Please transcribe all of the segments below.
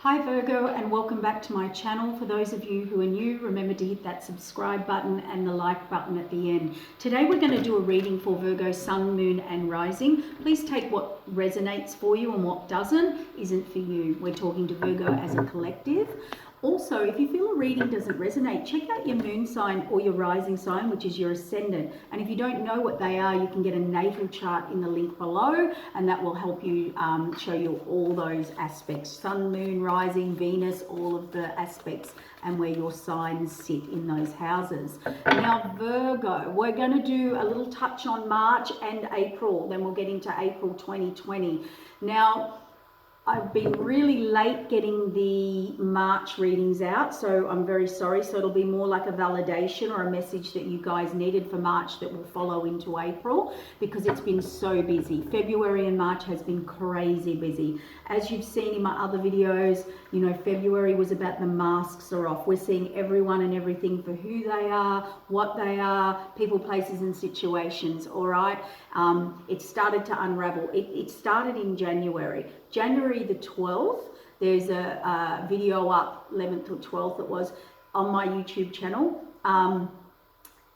Hi Virgo, and welcome back to my channel. For those of you who are new, remember to hit that subscribe button and the like button at the end. Today we're going to do a reading for Virgo Sun, Moon and Rising. Please take what resonates for you and what doesn't isn't for you. We're talking to Virgo as a collective. Also, if you feel a reading doesn't resonate, check out your moon sign or your rising sign, which is your ascendant. And if you don't know what they are, you can get a natal chart in the link below, and that will help you show you all those aspects: sun, moon, rising, Venus, all of the aspects, and where your signs sit in those houses. Now, Virgo, we're going to do a little touch on March and April, then we'll get into April 2020. Now, I've been really late getting the March readings out, so I'm very sorry. So it'll be more like a validation or a message that you guys needed for March that will follow into April, because it's been so busy. February and March has been crazy busy. As you've seen in my other videos, you know, February was about the masks are off. We're seeing everyone and everything for who they are, what they are, people, places and situations, all right? It started to unravel. It started in January. January the 12th, there's a video up, 11th or 12th it was, on my YouTube channel.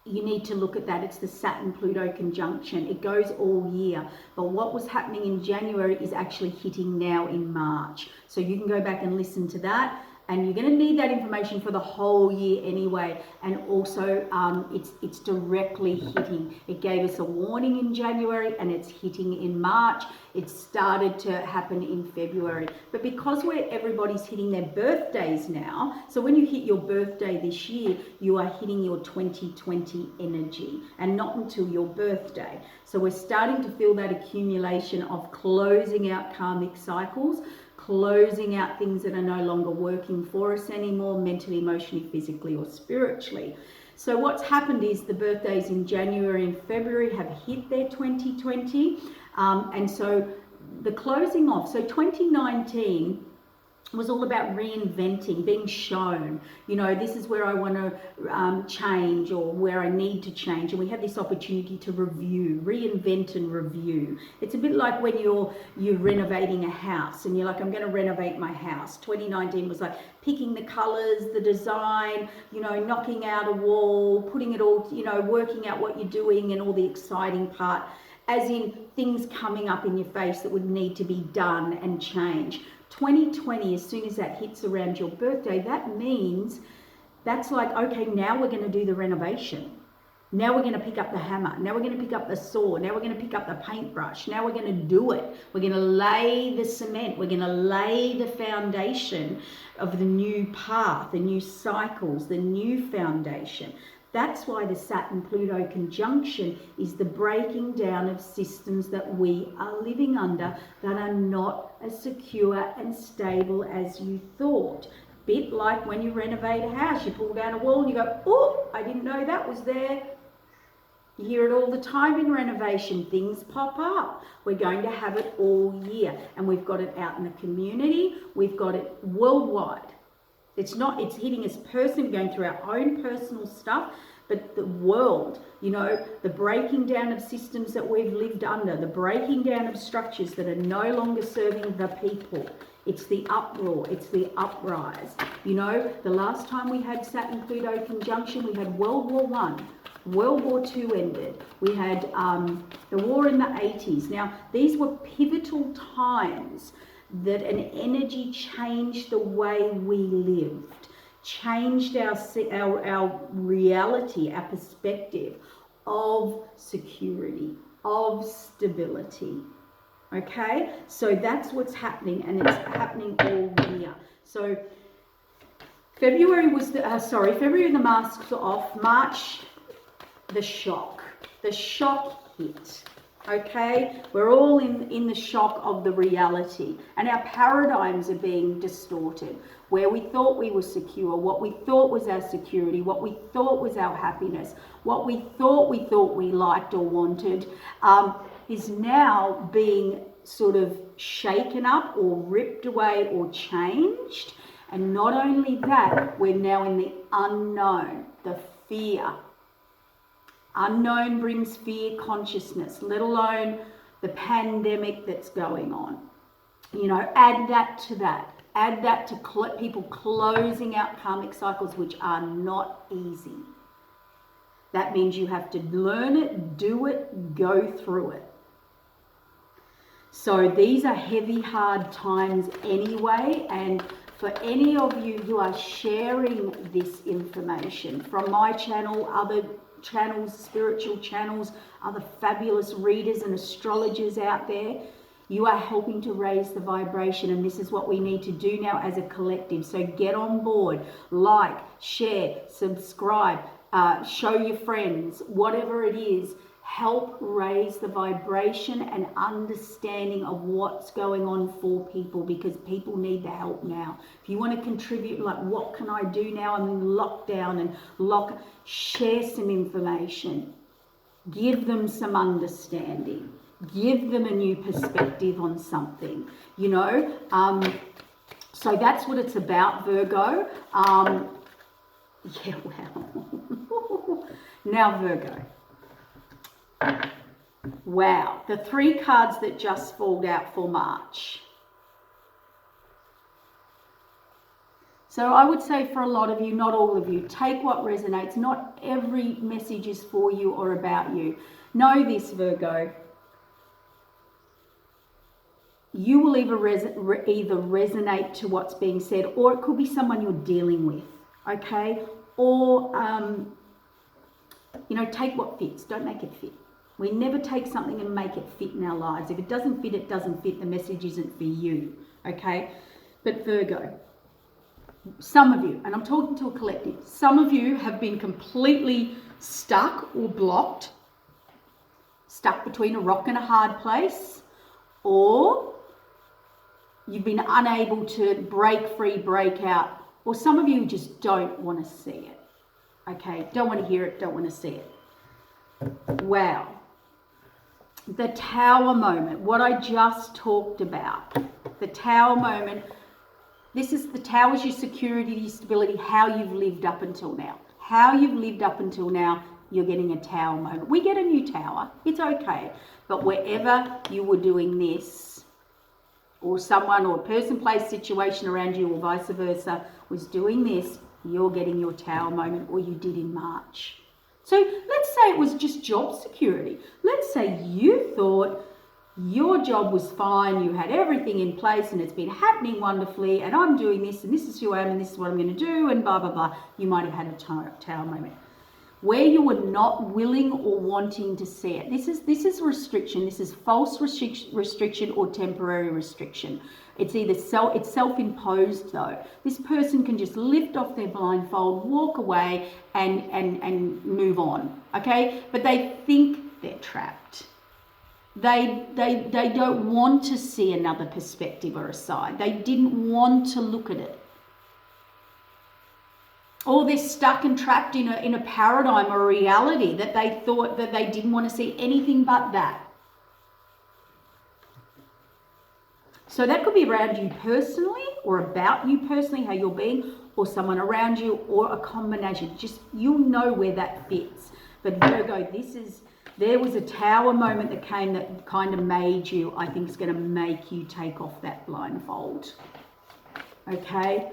You need to look at that. It's the Saturn-Pluto conjunction. It goes all year. But what was happening in January is actually hitting now in March. So you can go back and listen to that. And you're going to need that information for the whole year anyway. And also, it's directly hitting. It gave us a warning in January and it's hitting in March. It started to happen in February. But because everybody's hitting their birthdays now, so when you hit your birthday this year, you are hitting your 2020 energy, and not until your birthday. So we're starting to feel that accumulation of closing out karmic cycles, closing out things that are no longer working for us anymore, mentally, emotionally, physically, or spiritually. So what's happened is the birthdays in January and February have hit their 2020. And so the closing off, so 2019 was all about reinventing, being shown, you know, this is where I want to change, or where I need to change. And we had this opportunity to review, reinvent and review. It's a bit like when you're renovating a house and you're like, I'm going to renovate my house. 2019 was like picking the colors, the design, you know, knocking out a wall, putting it all, you know, working out what you're doing and all the exciting part, as in things coming up in your face that would need to be done and change. 2020, as soon as that hits around your birthday, that means that's like, okay, now we're going to do the renovation. Now we're going to pick up the hammer. Now we're going to pick up the saw. Now we're going to pick up the paintbrush. Now we're going to do it. We're going to lay the cement. We're going to lay the foundation of the new path, the new cycles, the new foundation. That's why the Saturn-Pluto conjunction is the breaking down of systems that we are living under that are not as secure and stable as you thought. Bit like when you renovate a house, you pull down a wall and you go, oh, I didn't know that was there. You hear it all the time in renovation. Things pop up. We're going to have it all year. And we've got it out in the community. We've got it worldwide. It's hitting us personally, going through our own personal stuff, but the world, you know, the breaking down of systems that we've lived under, the breaking down of structures that are no longer serving the people. It's the uproar, it's the uprise. You know, the last time we had Saturn-Pluto conjunction, we had World War I. World War II ended. We had the war in the 80s. Now, these were pivotal times that an energy changed the way we lived, changed our reality, our perspective of security, of stability. Okay, so that's what's happening, and it's happening all year. So February was February the masks are off. March, the shock hit. Okay, we're all in the shock of the reality, and our paradigms are being distorted. Where we thought we were secure, what we thought was our security, what we thought was our happiness, what we thought we liked or wanted, is now being sort of shaken up or ripped away or changed. And not only that, we're now in the unknown, the fear. Unknown brings fear consciousness, let alone the pandemic that's going on. You know, add that to that. Add that to people closing out karmic cycles, which are not easy. That means you have to learn it, do it, go through it. So these are heavy, hard times anyway, and for any of you who are sharing this information from my channel, other channels, spiritual channels, other fabulous readers and astrologers out there, you are helping to raise the vibration, and this is what we need to do now as a collective. So get on board, like, share, subscribe, show your friends, whatever it is. Help raise the vibration and understanding of what's going on for people, because people need the help now. If you want to contribute, like, what can I do now? I'm in lockdown and share some information. Give them some understanding. Give them a new perspective on something, you know. So that's what it's about, Virgo. Yeah, wow. Now, Virgo. Wow, the 3 cards that just fall out for March. So I would say for a lot of you, not all of you, take what resonates. Not every message is for you or about you. Know this, Virgo. You will either resonate to what's being said, or it could be someone you're dealing with, okay? Or, you know, take what fits. Don't make it fit. We never take something and make it fit in our lives. If it doesn't fit, it doesn't fit. The message isn't for you, okay? But Virgo, some of you, and I'm talking to a collective, some of you have been completely stuck or blocked, stuck between a rock and a hard place, or you've been unable to break free, break out, or some of you just don't want to see it, okay? Don't want to hear it, don't want to see it. Wow. The Tower moment, what I just talked about, the Tower moment. This is the Tower is your security, your stability, how you've lived up until now. How you've lived up until now, you're getting a Tower moment. We get a new tower, it's okay. But wherever you were doing this, or someone or a person, place, situation around you, or vice versa, was doing this, you're getting your Tower moment, or you did in March. So let's say it was just job security. Let's say you thought your job was fine, you had everything in place and it's been happening wonderfully, and I'm doing this and this is who I am and this is what I'm going to do and blah, blah, blah. You might have had a Tower moment where you were not willing or wanting to see it. This is restriction. This is false restriction or temporary restriction. It's either it's self-imposed though. This person can just lift off their blindfold, walk away and move on, okay? But they think they're trapped. They don't want to see another perspective or a side. They didn't want to look at it. Or they're stuck and trapped in a paradigm or a reality that they thought that they didn't want to see anything but that. So that could be around you personally, or about you personally, how you're being, or someone around you, or a combination. Just, you'll know where that fits. But Virgo, there was a Tower moment that came that kind of made you, I think, is going to make you take off that blindfold. Okay?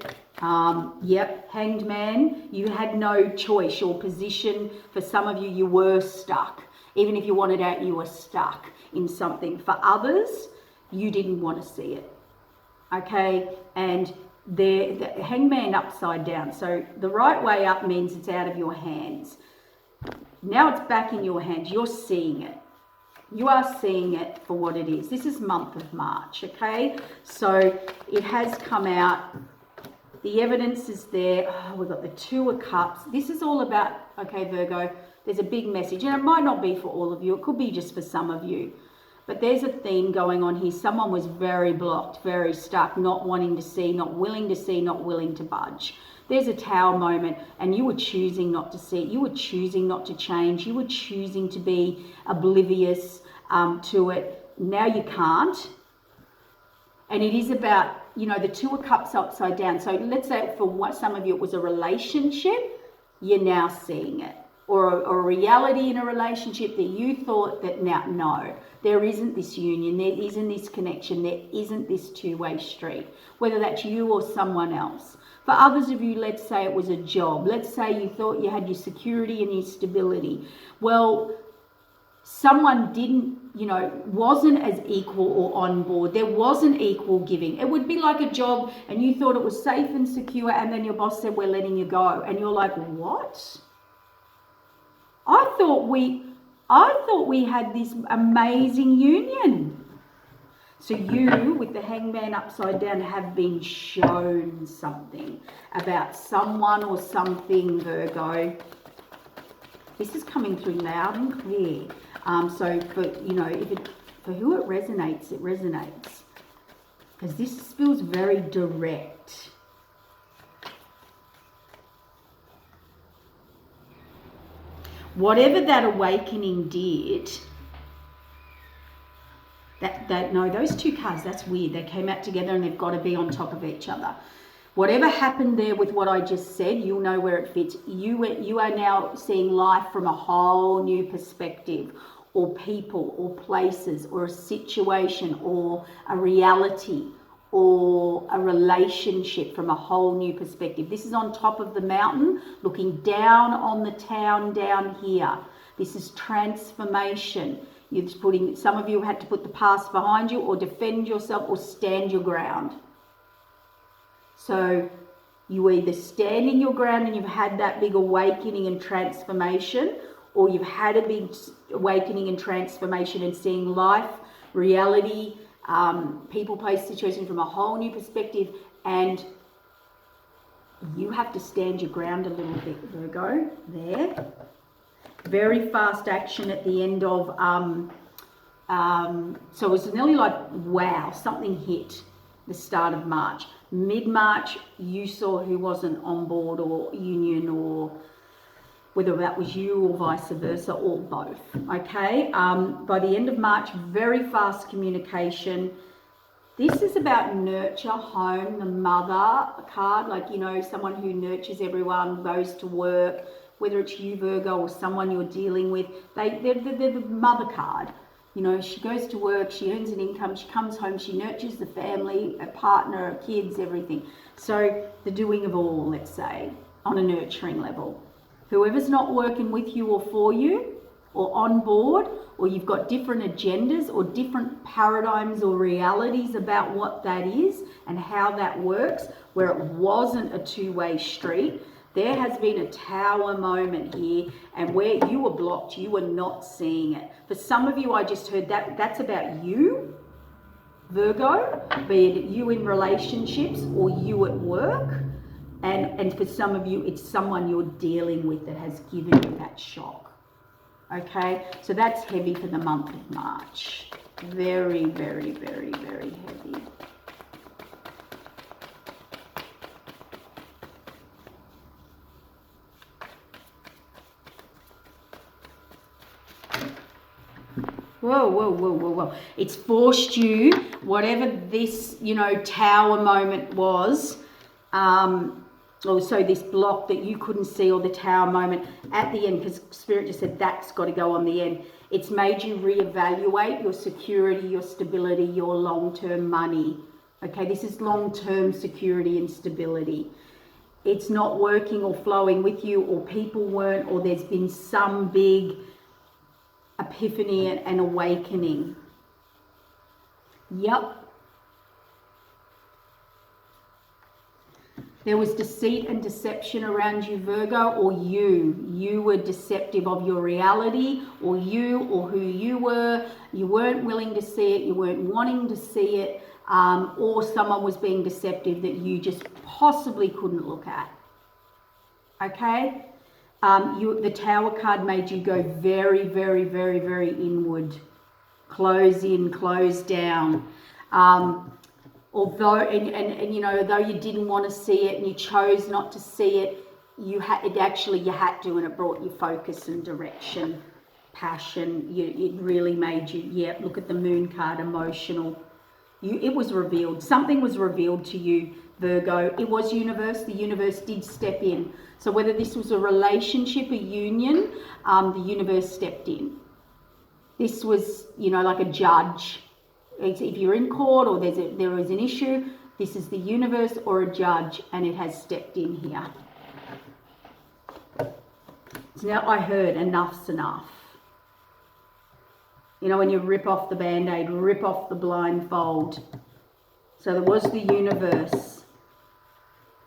Yep, Hanged Man, you had no choice. Your position, for some of you, you were stuck. Even if you wanted out, you were stuck in something. For others, you didn't want to see it. Okay? And the Hanged Man upside down. So the right way up means it's out of your hands. Now it's back in your hands. You're seeing it. You are seeing it for what it is. This is month of March, okay? So it has come out. The evidence is there. Oh, we've got the Two of Cups. This is all about, okay, Virgo, there's a big message. And it might not be for all of you. It could be just for some of you. But there's a theme going on here. Someone was very blocked, very stuck, not wanting to see, not willing to see, not willing to budge. There's a Tower moment, and you were choosing not to see it. You were choosing not to change. You were choosing to be oblivious to it. Now you can't. And it is about, you know, the Two of Cups upside down. So let's say for some of you it was a relationship. You're now seeing it. or a reality in a relationship that you thought that now, no, there isn't this union, there isn't this connection, there isn't this two-way street, whether that's you or someone else. For others of you, let's say it was a job. Let's say you thought you had your security and your stability. Well, someone didn't, wasn't as equal or on board. There wasn't equal giving. It would be like a job and you thought it was safe and secure, and then your boss said, we're letting you go. And you're like, what? I thought we had this amazing union. So you, with the hangman upside down, have been shown something about someone or something, Virgo. This is coming through loud and clear. So for who it resonates, because this feels very direct. Whatever that awakening did, those two cards, that's weird. They came out together and they've got to be on top of each other. Whatever happened there with what I just said, you'll know where it fits. You are now seeing life from a whole new perspective, or people, or places, or a situation, or a reality, or a relationship from a whole new perspective. This is on top of the mountain, looking down on the town down here. This is transformation. Some of you had to put the past behind you, or defend yourself, or stand your ground. So you either standing your ground and you've had that big awakening and transformation, or you've had a big awakening and transformation and seeing life, reality, people, place, situation from a whole new perspective, and you have to stand your ground a little bit, Virgo, there. Very fast action at the end of, so it was nearly like, wow, something hit the start of March. Mid-March, you saw who wasn't on board or union, or whether that was you or vice versa, or both, okay? By the end of March, very fast communication. This is about nurture, home, the mother card, like, someone who nurtures everyone, goes to work, whether it's you, Virgo, or someone you're dealing with. They're the mother card. She goes to work, she earns an income, she comes home, she nurtures the family, a partner, kids, everything. So the doing of all, let's say, on a nurturing level. Whoever's not working with you or for you, or on board, or you've got different agendas or different paradigms or realities about what that is and how that works, where it wasn't a two-way street, there has been a tower moment here, and where you were blocked, you were not seeing it. For some of you, I just heard that's about you, Virgo, be it you in relationships or you at work. And for some of you, it's someone you're dealing with that has given you that shock. Okay, so that's heavy for the month of March. Very, very, very, very heavy. Whoa. It's forced you, whatever this, tower moment was, so this block that you couldn't see, or the tower moment at the end, because Spirit just said that's got to go on the end. It's made you reevaluate your security, your stability, your long-term money. Okay, this is long-term security and stability. It's not working or flowing with you, or people weren't, or there's been some big epiphany and awakening. Yep. There was deceit and deception around you, Virgo, or you were deceptive of your reality, or who you were. You weren't willing to see it, you weren't wanting to see it, or someone was being deceptive that you just possibly couldn't look at. Okay? The Tower card made you go very, very, very, very inward. Close in, close down. Although you didn't want to see it and you chose not to see it, you had to, and it brought you focus and direction, passion. It really made you, look at the Moon card, emotional. It was revealed. Something was revealed to you Virgo. It was universe. The universe did step in. So whether this was a relationship, a union, the universe stepped in. This was, you know, like a judge. If you're in court or there is an issue, this is the universe or a judge, and it has stepped in here. So now I heard enough's enough. You know, when you rip off the Band-Aid, rip off the blindfold. So there was the universe.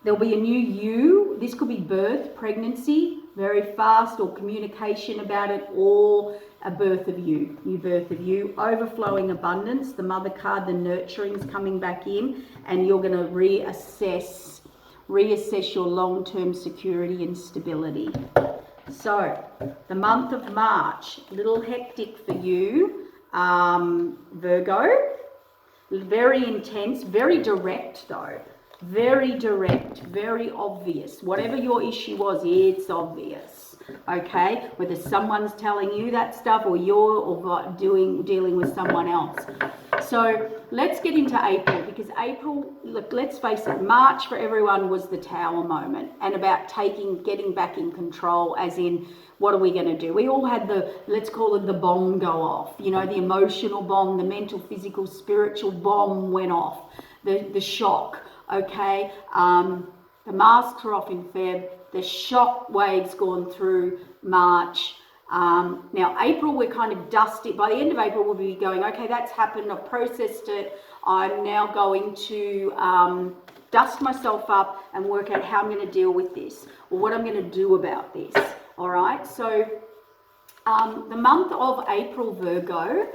There'll be a new you. This could be birth, pregnancy, very fast, or communication about it, or a birth of you, new birth of you, overflowing abundance. The mother card, the nurturing is coming back in, and you're going to reassess your long-term security and stability. So the month of March, a little hectic for you, Virgo. Very intense, very direct though. Very direct, very obvious. Whatever your issue was, it's obvious. Okay, whether someone's telling you that stuff or you're dealing with someone else. So let's get into April, because April, look, let's face it, March for everyone was the Tower moment, and about getting back in control, as in, what are we going to do? We all had let's call it the bomb go off. You know, the emotional bomb, the mental, physical, spiritual bomb went off. The shock, okay? The masks are off in Feb. The shock wave's gone through March. Now, April, we're kind of dusty. By the end of April, we'll be going, okay, that's happened. I've processed it. I'm now going to dust myself up and work out how I'm going to deal with this, or what I'm going to do about this. All right, so the month of April, Virgo,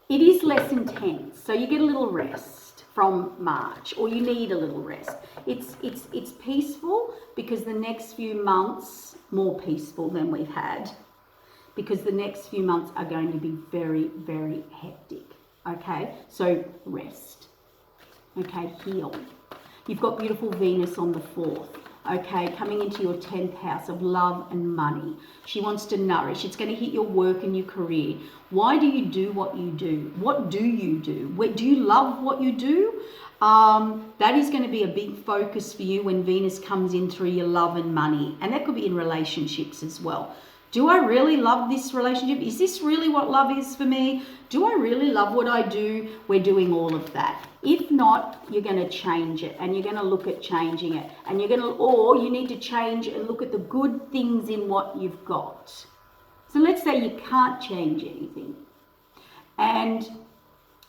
it is less intense. So you get a little rest from March, or you need a little rest. It's peaceful, because the next few months, more peaceful than we've had, because the next few months are going to be very, very hectic. Okay, so rest. Okay, heal. You've got beautiful Venus on the 4th. Okay, coming into your 10th house of love and money. She wants to nourish. It's going to hit your work and your career. Why do you do what you do? What do you do? Do you love what you do? That is going to be a big focus for you when Venus comes in through your love and money. And that could be in relationships as well. Do I really love this relationship? Is this really what love is for me? Do I really love what I do? We're doing all of that. If not, you're going to change it, and you're going to look at changing it, and or you need to change and look at the good things in what you've got. So let's say you can't change anything, and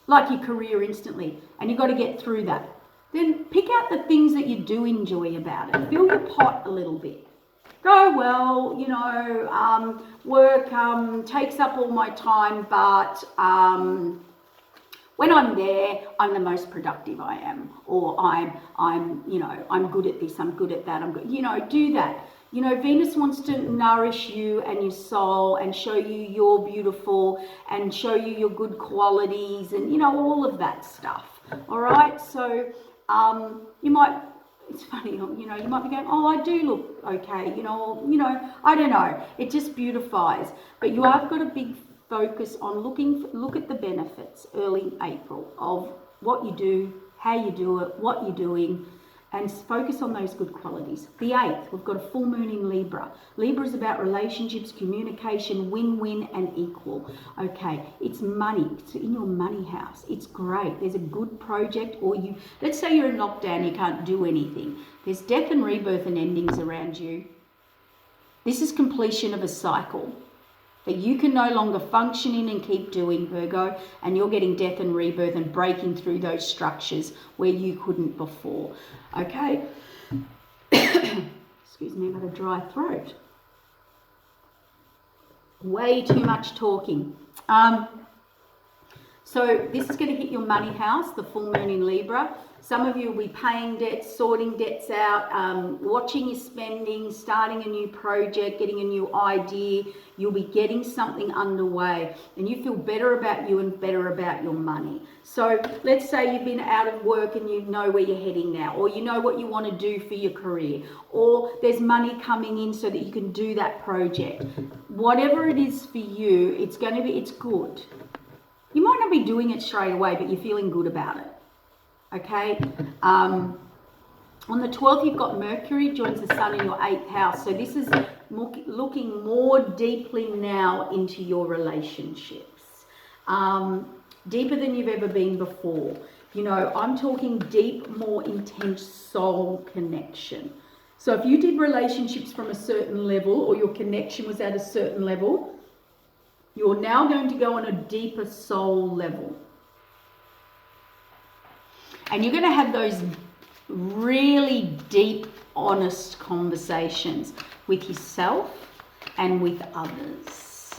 like your career instantly, and you've got to get through that. Then pick out the things that you do enjoy about it. Fill your pot a little bit. Go, well, you know, work takes up all my time, but when I'm there, I'm the most productive I am, or I'm, you know, I'm good at this, I'm good at that, I'm good, you know, do that. You know, Venus wants to nourish you and your soul and show you you're beautiful and show you your good qualities and, you know, all of that stuff. All right, so you might. It's funny, you know, you might be going, oh, I do look okay, you know, I don't know. It just beautifies. But you have got a big focus on look at the benefits early April of what you do, how you do it, what you're doing, and focus on those good qualities. The 8th, we've got a full moon in Libra. Libra is about relationships, communication, win-win and equal. Okay, it's money. It's in your money house. It's great. There's a good project, or let's say you're in lockdown, you can't do anything. There's death and rebirth and endings around you. This is completion of a cycle that you can no longer function in and keep doing, Virgo, and you're getting death and rebirth and breaking through those structures where you couldn't before. Okay? Excuse me, I've got a dry throat. Way too much talking. So this is going to hit your money house, the full moon in Libra. Some of you will be paying debts, sorting debts out, watching your spending, starting a new project, getting a new idea. You'll be getting something underway, and you feel better about you and better about your money. So let's say you've been out of work and you know where you're heading now, or you know what you want to do for your career, or there's money coming in so that you can do that project. Whatever it is for you, it's good. You might not be doing it straight away, but you're feeling good about it. Okay, On the 12th, you've got Mercury joins the Sun in your 8th house. So this is looking more deeply now into your relationships. Deeper than you've ever been before. You know, I'm talking deep, more intense soul connection. So if you did relationships from a certain level, or your connection was at a certain level, you're now going to go on a deeper soul level. And you're going to have those really deep, honest conversations with yourself and with others.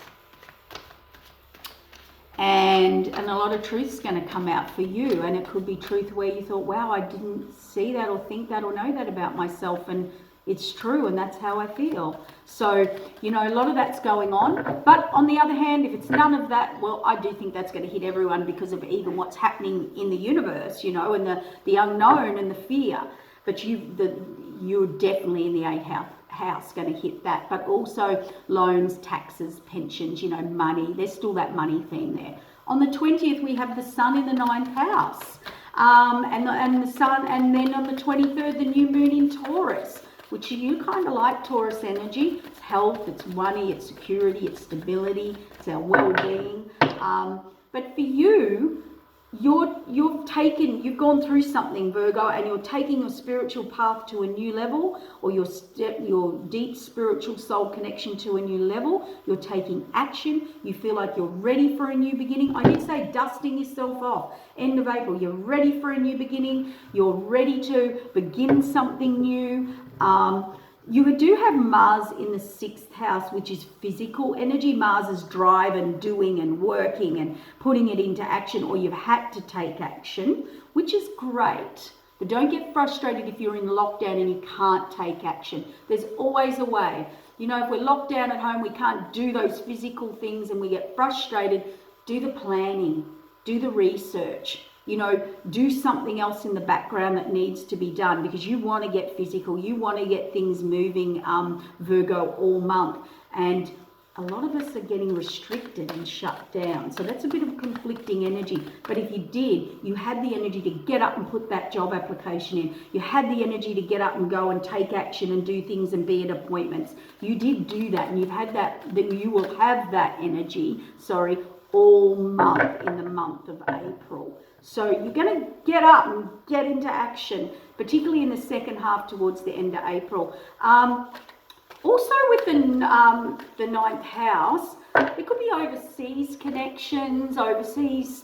And a lot of truth's going to come out for you. And it could be truth where you thought, wow, I didn't see that or think that or know that about myself. And it's true, and that's how I feel. So, you know, a lot of that's going on. But on the other hand, if it's none of that, well, I do think that's going to hit everyone because of even what's happening in the universe, you know, and the unknown and the fear. But you're definitely in the 8th house going to hit that. But also loans, taxes, pensions, you know, money. There's still that money theme there. On the 20th, we have the Sun in the 9th house. And the Sun, and then on the 23rd, the new moon in Taurus, which you kind of like Taurus energy. It's health, it's money, it's security, it's stability, it's our well-being. But for you, you've gone through something, Virgo, and you're taking your spiritual path to a new level, or your deep spiritual soul connection to a new level. You're taking action. You feel like you're ready for a new beginning. I did say dusting yourself off. End of April, you're ready for a new beginning. You're ready to begin something new. You do have Mars in the 6th house, which is physical energy. Mars is drive and doing and working and putting it into action, or you've had to take action, which is great. But don't get frustrated if you're in lockdown and you can't take action. There's always a way. You know, if we're locked down at home, we can't do those physical things and we get frustrated. Do the planning, do the research. You know, do something else in the background that needs to be done, because you want to get physical. You want to get things moving, Virgo, all month. And a lot of us are getting restricted and shut down. So that's a bit of conflicting energy. But if you had the energy to get up and put that job application in. You had the energy to get up and go and take action and do things and be at appointments. You did do that, and you've had that you will have that energy, all month in the month of April. So you're going to get up and get into action, particularly in the second half towards the end of April. Also with the 9th house, it could be overseas connections, overseas.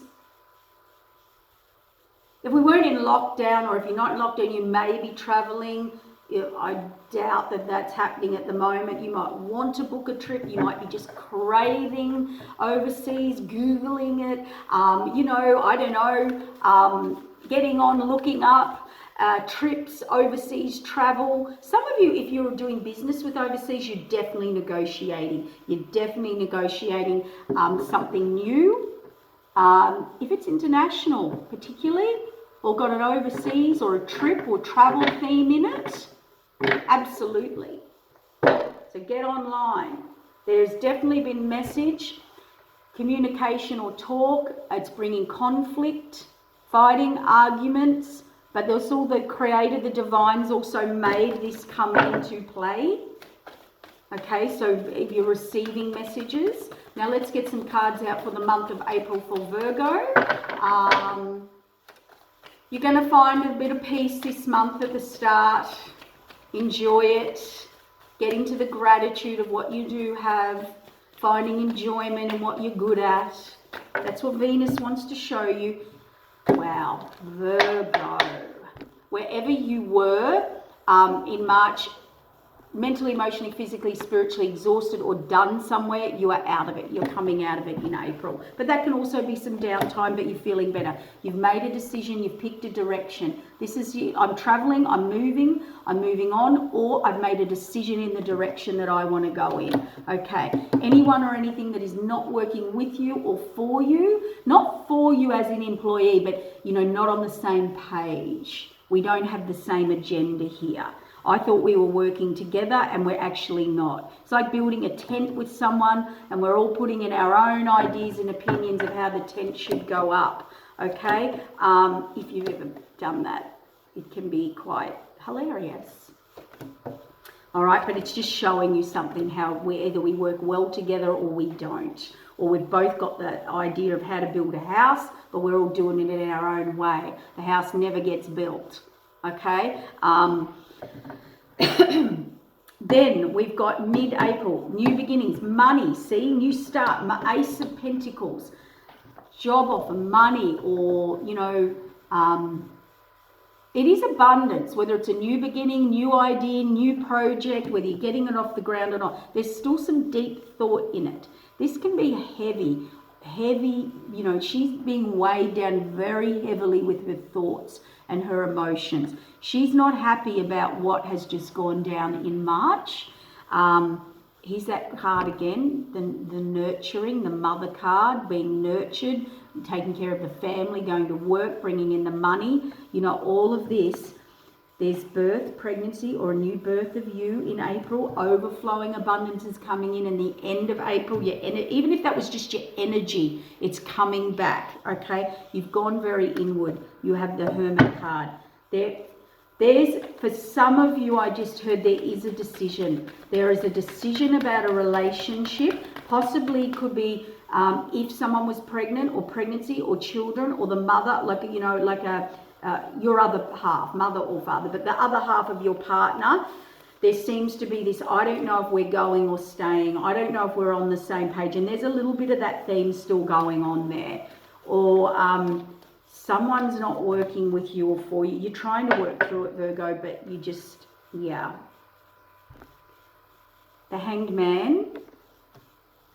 If we weren't in lockdown, or if you're not in lockdown, you may be traveling. I doubt that that's happening at the moment. You might want to book a trip. You might be just craving overseas, Googling it. You know, I don't know, getting on, looking up trips, overseas travel. Some of you, if you're doing business with overseas, you're definitely negotiating. You're definitely negotiating something new. If it's international, particularly, or got an overseas or a trip or travel theme in it, absolutely. So get online. There's definitely been message, communication or talk. It's bringing conflict, fighting, arguments. But there's all the Creator, the Divine's also made this come into play. Okay, so if you're receiving messages. Now let's get some cards out for the month of April for Virgo. You're going to find a bit of peace this month at the start. Enjoy it. Get into the gratitude of what you do have. Finding enjoyment in what you're good at. That's what Venus wants to show you. Wow, Virgo. Wherever you were in March, mentally, emotionally, physically, spiritually exhausted or done somewhere, you are out of it. You're coming out of it in April. But that can also be some downtime, but you're feeling better. You've made a decision, you've picked a direction. This is you. I'm traveling, I'm moving on, or I've made a decision in the direction that I want to go in. Okay. Anyone or anything that is not working with you or for you, not for you as an employee, but, you know, not on the same page. We don't have the same agenda here. I thought we were working together and we're actually not. It's like building a tent with someone and we're all putting in our own ideas and opinions of how the tent should go up. Okay? If you've ever done that, it can be quite hilarious. All right, but it's just showing you something, how either we work well together or we don't. Or we've both got the idea of how to build a house, but we're all doing it in our own way. The house never gets built, okay? Then we've got mid-April, new beginnings, money, see, new start, Ace of Pentacles, job offer, money, or, you know, it is abundance, whether it's a new beginning, new idea, new project, whether you're getting it off the ground or not. There's still some deep thought in it. This can be heavy, you know, she's being weighed down very heavily with her thoughts and her emotions. She's not happy about what has just gone down in March. Here's that card again, the nurturing, the mother card, being nurtured, taking care of the family, going to work, bringing in the money. You know, all of this. There's birth, pregnancy, or a new birth of you in April. Overflowing abundance is coming in the end of April. Even if that was just your energy, it's coming back, okay? You've gone very inward. You have the Hermit card. There's, for some of you, I just heard there is a decision. There is a decision about a relationship. Possibly could be if someone was pregnant, or pregnancy, or children, or the mother, like, you know, like your other half, mother or father, but the other half of your partner. There seems to be this, I don't know if we're going or staying. I don't know if we're on the same page. And there's a little bit of that theme still going on there. Or someone's not working with you or for you. You're trying to work through it, Virgo, but you just, yeah. The Hanged Man.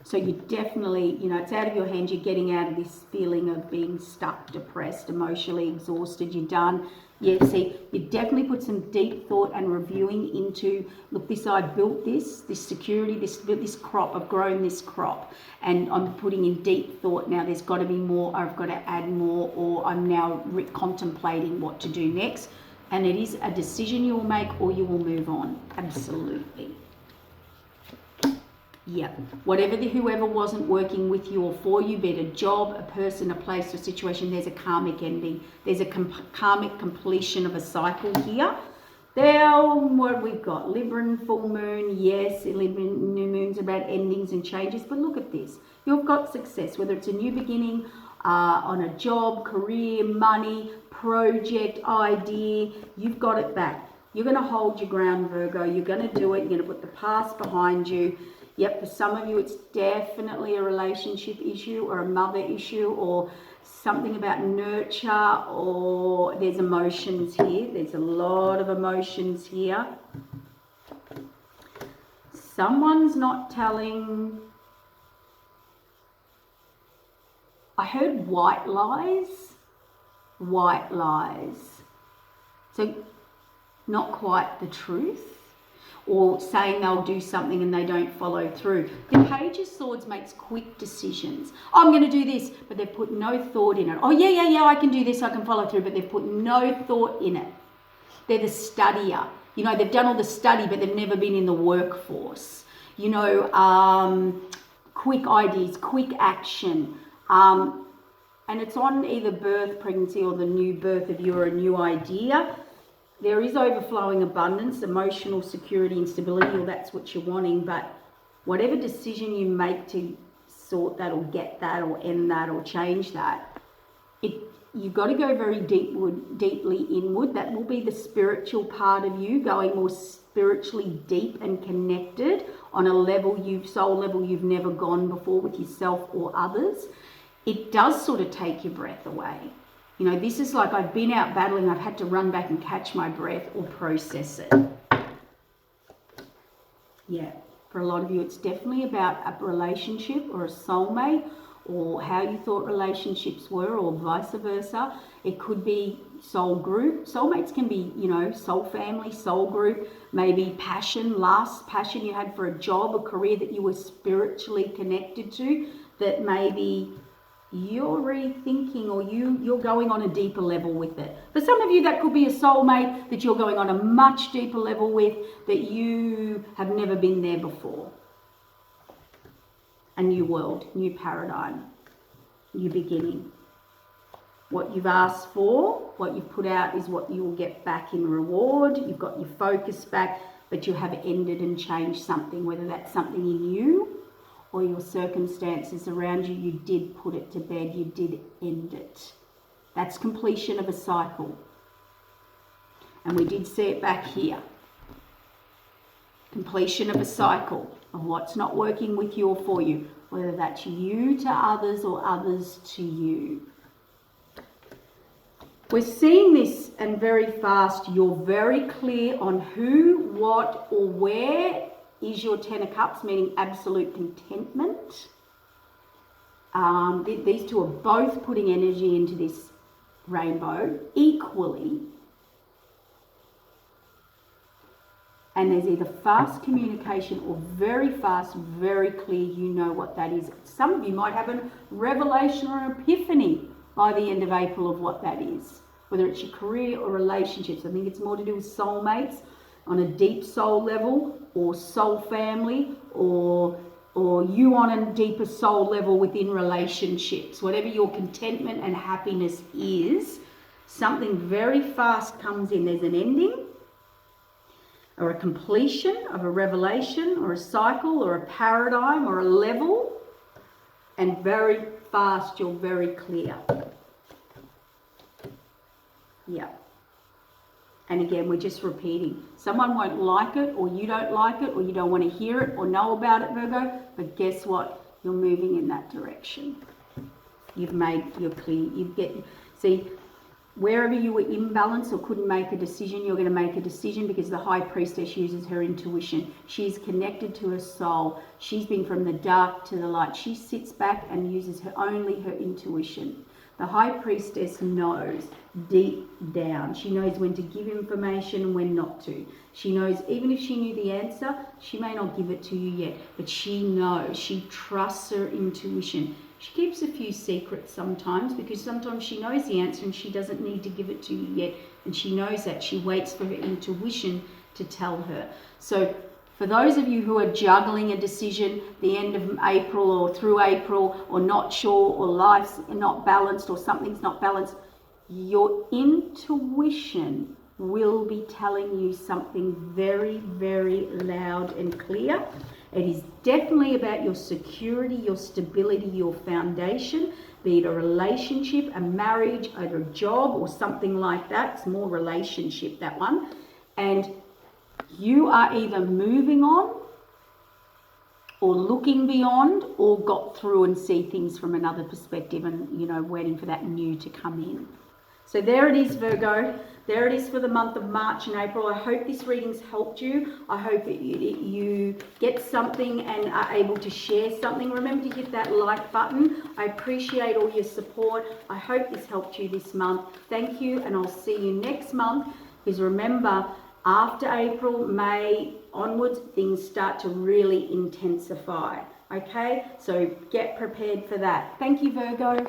So you definitely, you know, it's out of your hands. You're getting out of this feeling of being stuck, depressed, emotionally exhausted. You're done. Yeah, see, you definitely put some deep thought and reviewing into, look, I built this security, this crop, I've grown this crop, and I'm putting in deep thought now. There's got to be more, I've got to add more, or I'm now contemplating what to do next. And it is a decision you will make, or you will move on. Absolutely. Yeah, whoever wasn't working with you or for you, be it a job, a person, a place, or situation, there's a karmic ending. There's a karmic completion of a cycle here. Then what we've got, Libra full moon, yes, Libra new moon's about endings and changes, but look at this. You've got success, whether it's a new beginning on a job, career, money, project, idea, you've got it back. You're going to hold your ground, Virgo. You're going to do it. You're going to put the past behind you. Yep, for some of you, it's definitely a relationship issue or a mother issue or something about nurture, or there's emotions here. There's a lot of emotions here. Someone's not telling. I heard white lies. White lies. So not quite the truth. Or saying they'll do something and they don't follow through. The Page of Swords makes quick decisions. Oh, I'm going to do this, but they've put no thought in it. Oh, yeah, I can do this, I can follow through, but they've put no thought in it. They're the studier. You know, they've done all the study, but they've never been in the workforce. You know, quick ideas, quick action. And it's on either birth, pregnancy, or the new birth of you, or a new idea. There is overflowing abundance, emotional security and stability, or that's what you're wanting, but whatever decision you make to sort that or get that or end that or change that, you've got to go very deeply inward. That will be the spiritual part of you, going more spiritually deep and connected on a level soul level you've never gone before with yourself or others. It does sort of take your breath away. You know, this is like I've been out battling, I've had to run back and catch my breath or process it. Yeah, for a lot of you, it's definitely about a relationship or a soulmate, or how you thought relationships were, or vice versa. It could be soul group. Soulmates can be, you know, soul family, soul group, maybe passion, last passion you had for a job, a career that you were spiritually connected to, that maybe you're rethinking, or you're going on a deeper level with it. For some of you, that could be a soulmate that you're going on a much deeper level with, that you have never been there before. A new world, new paradigm, new beginning. what you've asked for, what you've put out is what you will get back in reward. You've got your focus back, but you have ended and changed something, whether that's something in you or your circumstances around you. You did put it to bed, you did end it. That's completion of a cycle. And we did see it back here. Completion of a cycle of what's not working with you or for you, whether that's you to others or others to you. We're seeing this, and very fast, you're very clear on who, what, or where is your Ten of Cups, meaning absolute contentment. These two are both putting energy into this rainbow equally. And there's either fast communication or very fast, very clear, you know what that is. Some of you might have a revelation or an epiphany by the end of April of what that is, whether it's your career or relationships. I think it's more to do with soulmates on a deep soul level, or soul family, or you on a deeper soul level within relationships. Whatever your contentment and happiness is, something very fast comes in. There's an ending, or a completion of a revelation, or a cycle, or a paradigm, or a level, and very fast you're very clear. Yeah. And again, we're just repeating. Someone won't like it, or you don't like it, or you don't want to hear it or know about it, Virgo, but guess what? You're moving in that direction. You're clear. See, wherever you were imbalanced or couldn't make a decision, you're going to make a decision, because the High Priestess uses her intuition. She's connected to her soul. She's been from the dark to the light. She sits back and uses only her intuition. The High Priestess knows deep down. She knows when to give information and when not to. She knows even if she knew the answer, she may not give it to you yet, but she knows. She trusts her intuition. She keeps a few secrets sometimes, because sometimes she knows the answer and she doesn't need to give it to you yet, and she knows that. She waits for her intuition to tell her. So for those of you who are juggling a decision the end of April or through April, or not sure, or life's not balanced, or something's not balanced, your intuition will be telling you something very, very loud and clear. It is definitely about your security, your stability, your foundation, be it a relationship, a marriage, either a job or something like that. It's more relationship, that one. And you are either moving on, or looking beyond, or got through and see things from another perspective, and, you know, waiting for that new to come in. So there it is, Virgo. There it is for the month of March and April. I hope this reading's helped you. I hope that you get something and are able to share something. Remember to hit that like button. I appreciate all your support. I hope this helped you this month. Thank you, and I'll see you next month. Because remember, after April, May onwards, things start to really intensify. Okay? So get prepared for that. Thank you, Virgo.